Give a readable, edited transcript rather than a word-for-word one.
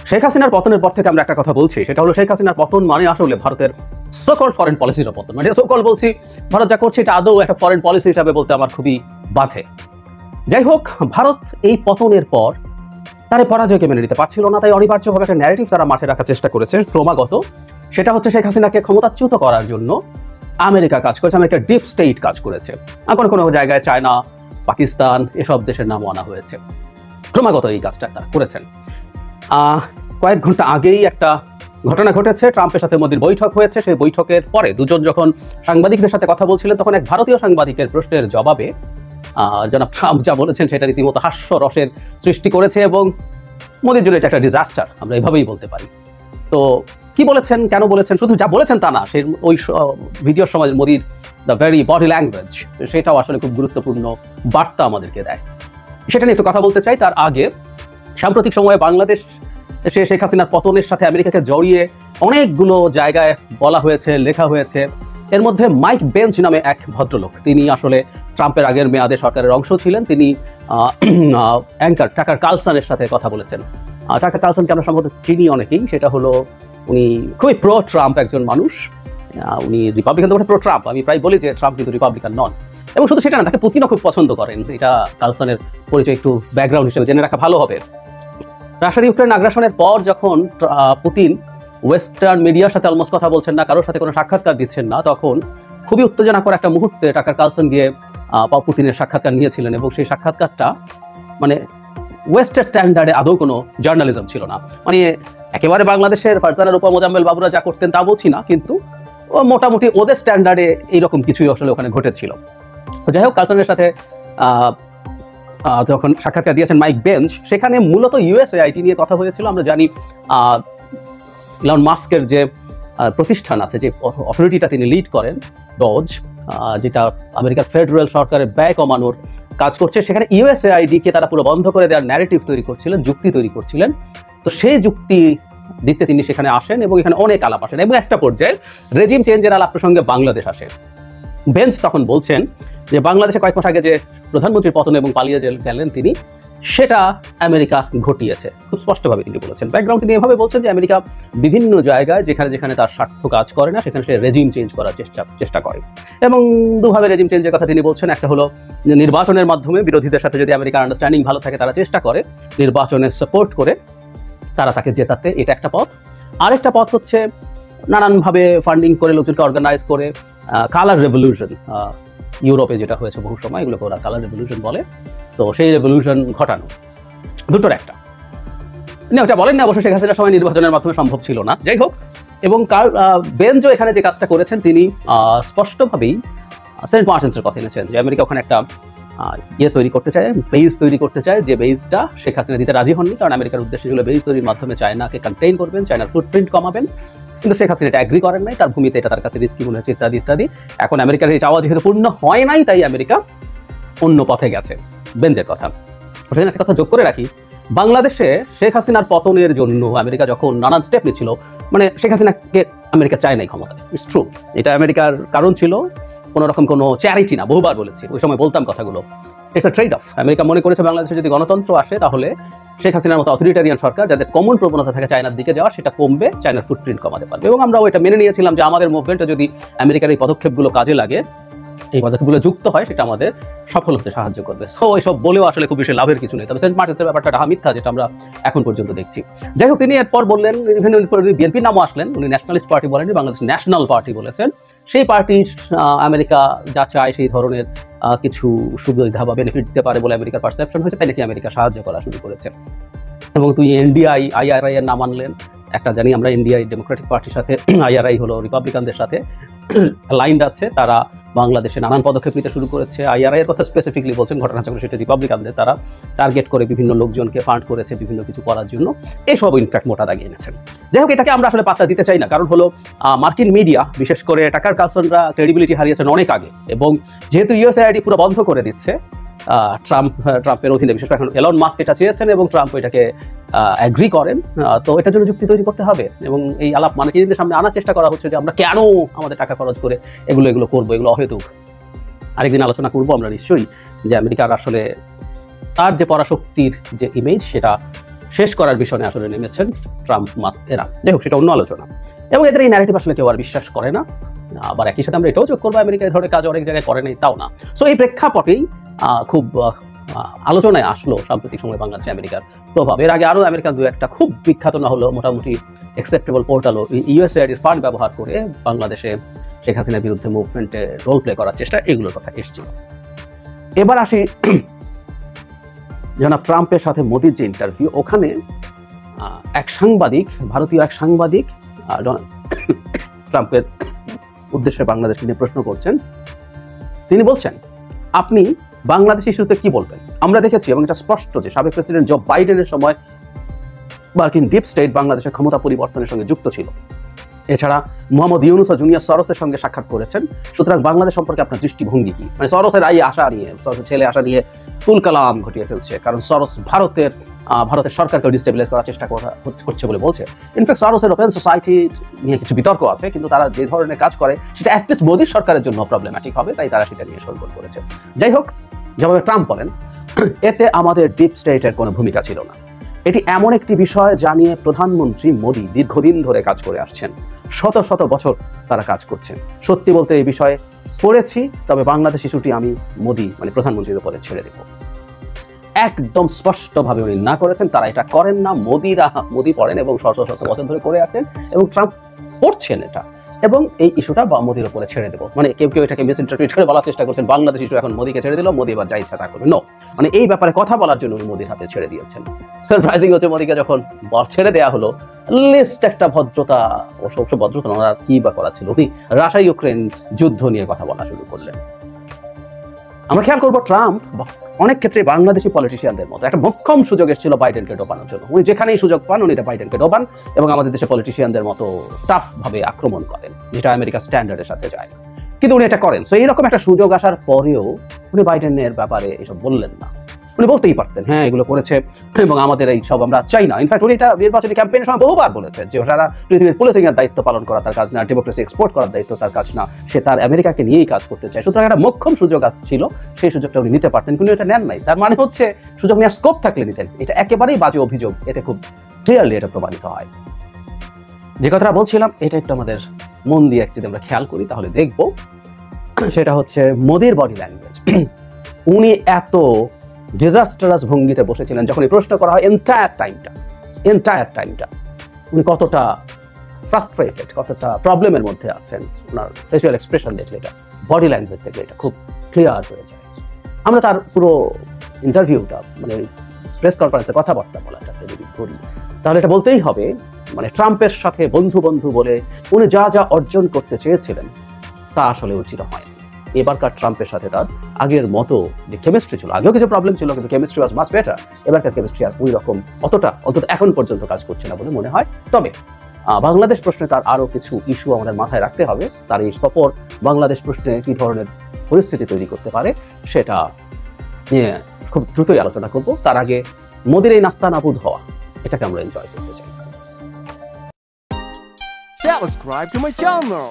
শেখ হাসিনার পতনের পর থেকে আমরা একটা কথা বলছি, সেটা হলো শেখ হাসিনার পতন মানে আসলে ভারতের সোকল ফরেন পলিসির পতন। মানে সোকল বলছি, ভারত যা করছে এটা আদৌ একটা ফরেন পলিসি হিসাবে বলতে আমার খুবই বাধে। যাই হোক, ভারত এই পতনের পর তার পরাজয়কে মেনে নিতে পারছিল না, তাই অনিবার্যভাবে একটা ন্যারেটিভ তারা মাঠে রাখার চেষ্টা করেছে ক্রমাগত। সেটা হচ্ছে শেখ হাসিনাকে ক্ষমতাচ্যুত করার জন্য আমেরিকা কাজ করেছে, আমেরিকা ডিপ স্টেট কাজ করেছে। কোনো কোনো জায়গায় চায়না, পাকিস্তান এসব দেশের নামও আনা হয়েছে। ক্রমাগত এই কাজটা তারা করেছেন। কয়েক ঘন্টা আগেই একটা ঘটনা ঘটেছে, ট্রাম্পের সাথে মোদির বৈঠক হয়েছে। সেই বৈঠকের পরে দুজন যখন সাংবাদিকদের সাথে কথা বলছিলেন, তখন এক ভারতীয় সাংবাদিকের প্রশ্নের জবাবে জনাব ট্রাম্প যা বলেছেন সেটা রীতিমতো হাস্যরসের সৃষ্টি করেছে এবং মোদির জন্য এটা একটা ডিজাস্টার, আমরা এভাবেই বলতে পারি। তো কি বলেছেন, কেন বলেছেন, শুধু যা বলেছেন তা না, সেই ওই ভিডিওর সময় মোদির দ্য ভেরি বডি ল্যাঙ্গুয়েজ, সেটাও আসলে খুব গুরুত্বপূর্ণ বার্তা আমাদেরকে দেয়। সেটা নিয়ে একটু কথা বলতে চাই। তার আগে সাম্প্রতিক সময়ে বাংলাদেশ শেখ হাসিনার পতনের সাথে আমেরিকাকে জড়িয়ে অনেকগুলো জায়গায় বলা হয়েছে, লেখা হয়েছে। এর মধ্যে মাইক বেঞ্চ নামে এক ভদ্রলোক, তিনি আসলে ট্রাম্পের আগের মেয়াদে সরকারের অংশ ছিলেন। তিনি অ্যাঙ্কার টাকার কার্লসনের সাথে কথা বলেছেন। টাকার কার্লসনকে আমরা সম্ভবত চিনি অনেকেই। সেটা হলো উনি খুবই প্রো ট্রাম্প একজন মানুষ। উনি রিপাবলিকান, প্রো ট্রাম্প। আমি প্রায় বলি যে ট্রাম্প কিন্তু রিপাবলিকান নন। এবং শুধু সেটা না, তাকে পুতিনও খুব পছন্দ করেন। এটা কার্লসনের পরিচয় একটু ব্যাকগ্রাউন্ড হিসেবে জেনে রাখা ভালো হবে। রাশিয়ার ইউক্রেন আগ্রাসনের পর যখন পুতিন ওয়েস্টার্ন মিডিয়ার সাথে অলমোস্ট কথা বলছেন না, কারোর সাথে কোনো সাক্ষাৎকার দিচ্ছেন না, তখন খুবই উত্তেজনাকর একটা মুহূর্তে টাকার কার্লসন গিয়ে পুতিনের সাক্ষাৎকার নিয়েছিলেন। এবং সেই সাক্ষাৎকারটা মানে ওয়েস্টার্ন স্ট্যান্ডার্ডে আদৌ কোনো জার্নালিজম ছিল না। মানে একেবারে বাংলাদেশের ফারজানা রূপা, মোজাম্মেল বাবুরা যা করতেন তা বলছি না, কিন্তু মোটামুটি ওদের স্ট্যান্ডার্ডে এইরকম কিছুই আসলে ওখানে ঘটেছিল। যাই হোক, কার্লসনের সাথে যখন সাক্ষাৎকার দিয়েছেন মাইক বেঞ্চ, সেখানে মূলত ইউএসএআইটি নিয়ে কথা হয়েছিল। আমরা জানি ইলন মাস্কের যে প্রতিষ্ঠান আছে, যে অথরিটিটা তিনি লিড করেন, ডজ, যেটা আমেরিকার ফেডারেল সরকারের ব্যয় কমানোর কাজ করছে, সেখানে ইউএসএআইডিকে তারা পুরো বন্ধ করে দেওয়ার ন্যারেটিভ তৈরি করছিলেন, যুক্তি তৈরি করছিলেন। তো সেই যুক্তি দিতে তিনি সেখানে আসেন এবং এখানে অনেক আলাপ আসেন এবং একটা পর্যায়ে রেজিম চেঞ্জের আলাপ প্রসঙ্গে বাংলাদেশ আসে। বেঞ্চ তখন বলছেন যে বাংলাদেশে কয়েক মাস আগে যে প্রধানমন্ত্রীর পতন এবং পালিয়ে গেলেন তিনি, সেটা আমেরিকা ঘটিয়েছে। খুব স্পষ্টভাবে তিনি বলেছেন। ব্যাকগ্রাউন্ড তিনি এভাবে বলছেন যে আমেরিকা বিভিন্ন জায়গায় যেখানে যেখানে তার স্বার্থ কাজ করে না, সেখানে সে রেজিম চেঞ্জ করার চেষ্টা করে। এবং দুভাবে রেজিম চেঞ্জের কথা তিনি বলছেন। একটা হলো নির্বাচনের মাধ্যমে বিরোধীদের সাথে যদি আমেরিকার আন্ডারস্ট্যান্ডিং ভালো থাকে, তারা চেষ্টা করে নির্বাচনে সাপোর্ট করে তারা তাকে জেতাতে, এটা একটা পথ। আরেকটা পথ হচ্ছে নানানভাবে ফান্ডিং করে, লোকজনকে অর্গানাইজ করে কালার রেভলিউশন, ইউরোপে যেটা হয়েছে বহু সময়, এগুলোকে ওরা কালার রেভলিউশন বলে। তো সেই রেভলিউশন ঘটানো, দুটোর একটা। ওটা বলেন না, অবশ্য শেখ হাসিনার সময় নির্বাচনের মাধ্যমে সম্ভব ছিল না। যাই হোক, এবং বেঞ্জো এখানে যে কাজটা করেছেন, তিনি স্পষ্টভাবেই সেন্ট মার্টিনসের কথা এনেছেন যে আমেরিকা ওখানে একটা তৈরি করতে চায়, বেজ তৈরি করতে চায়, যে বেজটা শেখ হাসিনা দিতে রাজি হননি। কারণ আমেরিকার উদ্দেশ্য ছিল বেজ তৈরির মাধ্যমে চায়নাকে কন্টেইন করবেন, চায়নার ফুটপ্রিন্ট কমাবেন। কিন্তু শেখ হাসিনা এটা অ্যাগ্রি করেন নাই, তার ভূমিতে এটা তার কাছে রিস্কি মনে হচ্ছে, ইত্যাদি ইত্যাদি। এখন আমেরিকার এই চাওয়া যেহেতু পূর্ণ হয় নাই, তাই আমেরিকা অন্য পথে গেছে। বেঞ্জের কথা, সেখানে একটা কথা যোগ করে রাখি, বাংলাদেশে শেখ হাসিনার পতনের জন্য আমেরিকা যখন নানান স্টেপ নিচ্ছিল, মানে শেখ হাসিনাকে আমেরিকা চায় নাই ক্ষমতায়, ইটস ট্রু। এটা আমেরিকার কারণ ছিল কোনো রকম কোনো চ্যারিটি না, বহুবার বলেছি, ওই সময় বলতাম কথাগুলো। It's a trade of. America মনে করেছে বাংলাদেশে যদি গণতন্ত্র আসে, তাহলে শেখ হাসিনার মতো অথরিটারিয়ান সরকার, যাদের কমন প্রবণতা থাকে চায়নার দিকে যাওয়া, সেটা কমবে, চায়নার ফুটপ্রিন্ট কমাতে পারবে। এবং আমরাও এটা মেনে নিয়েছিলাম যে আমাদের মুভমেন্টে যদি আমেরিকার এই পদক্ষেপগুলো কাজে লাগে, এই পদক্ষেপগুলো যুক্ত হয়, সেটা আমাদের সফল হতে সাহায্য করবে। সো এইসব বলেও আসলে খুব বেশি লাভের কিছু নেই। তবে সেন্ট মার্টিনসের ব্যাপারটা ডাহা মিথ্যা, যেটা আমরা এখন পর্যন্ত দেখছি। যাই হোক, তিনি এরপর বললেন, বিএনপির নামও আসলেন, উনি ন্যাশনালিস্ট পার্টি বলেননি, বাংলাদেশ ন্যাশনাল পার্টি বলেছেন। সেই পার্টি আমেরিকা যা চায় সেই ধরনের কিছু সুবিধা বা বেনিফিট দিতে পারে বলে আমেরিকার পারসেপশন হয়েছে, তাই নাকি আমেরিকা সাহায্য করা শুরু করেছে। এবং তুই এনডিআই, আইআরআই এর নাম আনলেন। একটা জানি আমরা, এনডিআই ডেমোক্রেটিক পার্টির সাথে, আইআরআই হলো রিপাবলিকানদের সাথে লাইন্ড আছে। তারা বাংলাদেশে নানান পদক্ষেপ নিতে শুরু করেছে। আইআরআই এর কথা স্পেসিফিকলি বলছেন, ঘটনাচক্রে সেটা রিপাবলিকানদের, তারা টার্গেট করে বিভিন্ন লোকজনকে ফান্ড করেছে বিভিন্ন কিছু করার জন্য। এসব ইনফ্যাক্ট মোটা দাগিয়ে এনেছেন। যাই হোক, এটাকে আমরা আসলে পাত্তা দিতে চাই না, কারণ হলো মার্কিন মিডিয়া, বিশেষ করে টাকার কার্লসনরা ক্রেডিবিলিটি হারিয়েছেন অনেক আগে। এবং যেহেতু ইউএসএআইডি পুরো বন্ধ করে দিচ্ছে ট্রাম্পের অধীনে, বিশেষ করে এখন এলন মাস্ক এটা চেয়েছেন এবং ট্রাম্প এটাকে অ্যাগ্রি করেন, তো এটার জন্য যুক্তি তৈরি করতে হবে। এবং এই আলাপ মার্কিনদের সামনে আনার চেষ্টা করা হচ্ছে যে আমরা কেন আমাদের টাকা খরচ করে এগুলো করবো, এগুলো অহেতুক। আরেকদিন আলোচনা করবো আমরা নিশ্চয়ই, যে আমেরিকার আসলে তার যে পরাশক্তির যে ইমেজ, সেটা শেষ করার বিষয়ে আসলে নেমেছেন ট্রাম্প মাস্ক এরা। যাই হোক, সেটা অন্য আলোচনা। এবং এদের এই ন্যারেটিভ আসলে কেউ আর বিশ্বাস করে না। আবার একই সাথে আমরা এটাও যোগ করবো, আমেরিকা এই ধরনের কাজ অনেক জায়গায় করে নাই, তাও না। সো এই প্রেক্ষাপটেই খুব আলোচনায় আসলো সাম্প্রতিক সময় বাংলাদেশে আমেরিকার প্রভাব। এর আগে আরও আমেরিকার দু একটা খুব বিখ্যাত না হলো মোটামুটি অ্যাকসেপ্টেবল পোর্টালও ইউএসএআইডির ফান্ড ব্যবহার করে বাংলাদেশে শেখ হাসিনার বিরুদ্ধে মুভমেন্টে রোল প্লে করার চেষ্টা, এগুলোর কথা এসেছিল। এবার আসি জনাব ট্রাম্পের সাথে মোদির যে ইন্টারভিউ, ওখানে এক সাংবাদিক, ভারতীয় এক সাংবাদিক ট্রাম্পের উদ্দেশ্যে বাংলাদেশকে নিয়ে প্রশ্ন করছেন। তিনি বলছেন, আপনি বাংলাদেশ ইস্যুতে কি বলবেন? আমরা দেখেছি এবং এটা স্পষ্ট যে সাবেক প্রেসিডেন্ট জো বাইডেনের সময় মার্কিন ডিপ স্টেট বাংলাদেশের ক্ষমতা পরিবর্তনের সঙ্গে যুক্ত ছিল। এছাড়া মোহাম্মদ ইউনুস ও জুনিয়র সরোসের সঙ্গে সাক্ষাৎ করেছেন। সুতরাং বাংলাদেশ সম্পর্কে আপনার দৃষ্টিভঙ্গি কি? মানে সরোসের আশা নিয়ে, সরোসের ছেলে আশা নিয়ে তুলকালাম ঘটিয়ে ফেলছে, কারণ সরোস ভারতের সরকারকে ডিস্টেবিলাইজ করার চেষ্টা করছে বলে বলছে। ইনফ্যাক্ট সরোসের ওপেন সোসাইটি নিয়ে কিছু বিতর্ক আছে, কিন্তু তারা যে ধরনের কাজ করে সেটা অ্যাটলিস্ট মোদির সরকারের জন্য প্রবলেম্যাটিক হবে, তাই তারা সেটা নিয়ে সরগোল করেছে। যাই হোক, যেভাবে ট্রাম্প বলেন, এতে আমাদের ডিপ স্টেটের কোনো ভূমিকা ছিল না। এটি এমন একটি বিষয় যা নিয়ে প্রধানমন্ত্রী মোদি দীর্ঘদিন ধরে কাজ করে আসছেন, শত শত বছর তারা কাজ করছেন। সত্যি বলতে এই বিষয়ে পড়েছি, তবে বাংলাদেশ ইস্যুটি আমি মোদি মানে প্রধানমন্ত্রীর উপরে ছেড়ে দেব। একদম স্পষ্টভাবে উনি না করেছেন, তারা এটা করেন না। মোদি পড়েন এবং শত শত বছর ধরে করে আসেন, এবং ট্রাম্প পড়ছেন এটা, এবং এই ইস্যুটা মোদির উপরে ছেড়ে দেবো। মানে কেউ কেউ এটাকে মিসইন্টারপ্রিট করে বলার চেষ্টা করছেন, বাংলাদেশ ইস্যু এখন মোদিকে ছেড়ে দিল, মোদি এবার যা ইচ্ছা তা করবে। নো, মানে এই ব্যাপারে কথা বলার জন্য উনি মোদির হাতে ছেড়ে দিয়েছেন। সারপ্রাইজিং হচ্ছে, মোদিকে যখন ছেড়ে দেওয়া হলো, লিস্ট একটা ভদ্রতা ও সবচেয়ে ভদ্রতা ওনার কি বা করা ছিল, উনি রাশিয়া ইউক্রেন যুদ্ধ নিয়ে কথা বলা শুরু করলেন। আমরা খেয়াল করবো, ট্রাম্প অনেক ক্ষেত্রে বাংলাদেশি পলিটিশিয়ানদের মতো একটা মোক্ষম সুযোগ এসেছিল বাইডেনকে ডোবানোর জন্য। উনি যেখানেই সুযোগ পান উনি এটা বাইডেনকে ডোবান, এবং আমাদের দেশে পলিটিশিয়ানদের মতো টাফ ভাবে আক্রমণ করেন, যেটা আমেরিকার স্ট্যান্ডার্ডের সাথে যায়। কিন্তু উনি এটা করেন। সো এইরকম একটা সুযোগ আসার পরেও উনি বাইডেনের ব্যাপারে এসব বললেন না। উনি বলতেই পারতেন, হ্যাঁ এগুলো করেছে এবং আমাদের এই সব আমরা চাই না। ইনফ্যাক্ট উনি এটা নির্বাচনী ক্যাম্পেইনের সময় বহুবার বলেছেন যে ওরা পৃথিবীর পুলিশিং এর দায়িত্ব পালন করা তার কাজ না, ডেমোক্রেসি এক্সপোর্ট করার দায়িত্ব তার কাজ না, সে তার আমেরিকাকে নিয়েই কাজ করতে চায়। সুতরাং একটা মোক্ষম সুযোগ ছিল, সেই সুযোগটা উনি নিতে পারতেন, কিন্তু এটা নেন নাই। তার মানে হচ্ছে সুযোগ নেওয়ার স্কোপ থাকলে নিতেন। এটা একেবারেই বাজে অভিযোগ, এতে খুব ক্লিয়ারলি এটা প্রমাণিত হয়। যে কথাটা বলছিলাম, এটা একটু আমাদের মন দিয়ে যদি আমরা খেয়াল করি তাহলে দেখব, সেটা হচ্ছে মোদির বডি ল্যাঙ্গুয়েজ। উনি এত ডিজাস্টারাস ভঙ্গিতে বসেছিলেন যখন এই প্রশ্ন করা হয়, এন্টায়ার টাইমটা উনি কতটা ফ্রাস্ট্রেটেড, কতটা প্রবলেমের মধ্যে আছেন। ওনার ফেসিয়াল এক্সপ্রেশন দেখলে, এটা বডি ল্যাঙ্গুয়েজ দেখলে এটা খুব ক্লিয়ার হয়ে যায়। আমরা তার পুরো ইন্টারভিউটা, মানে প্রেস কনফারেন্সে কথাবার্তা বলাটা যদি করি, তাহলে এটা বলতেই হবে, মানে ট্রাম্পের সাথে বন্ধু বলে উনি যা যা অর্জন করতে চেয়েছিলেন তা আসলে অর্জিত হয়। এবারকার ট্রাম্পের সাথে তার আগের মতো যে কেমিস্ট্রি ছিল, আগেও কিছু প্রবলেম ছিল, কিন্তু কেমিস্ট্রি ওয়াজ মাচ বেটার। এবারকার কেমিস্ট্রি আর ওই রকম অতটা এখন পর্যন্ত কাজ করছে না বলে মনে হয়। তবে বাংলাদেশ প্রশ্নে তার আরও কিছু ইস্যু আমাদের মাথায় রাখতে হবে। তার এই সফর বাংলাদেশ প্রশ্নে কী ধরনের পরিস্থিতি তৈরি করতে পারে সেটা নিয়ে খুব দ্রুতই আলোচনা করব। তার আগে মোদির এই নাস্তা নাবুদ হওয়া, এটাকে আমরা এনজয় করতে চাই। Subscribe to my channel.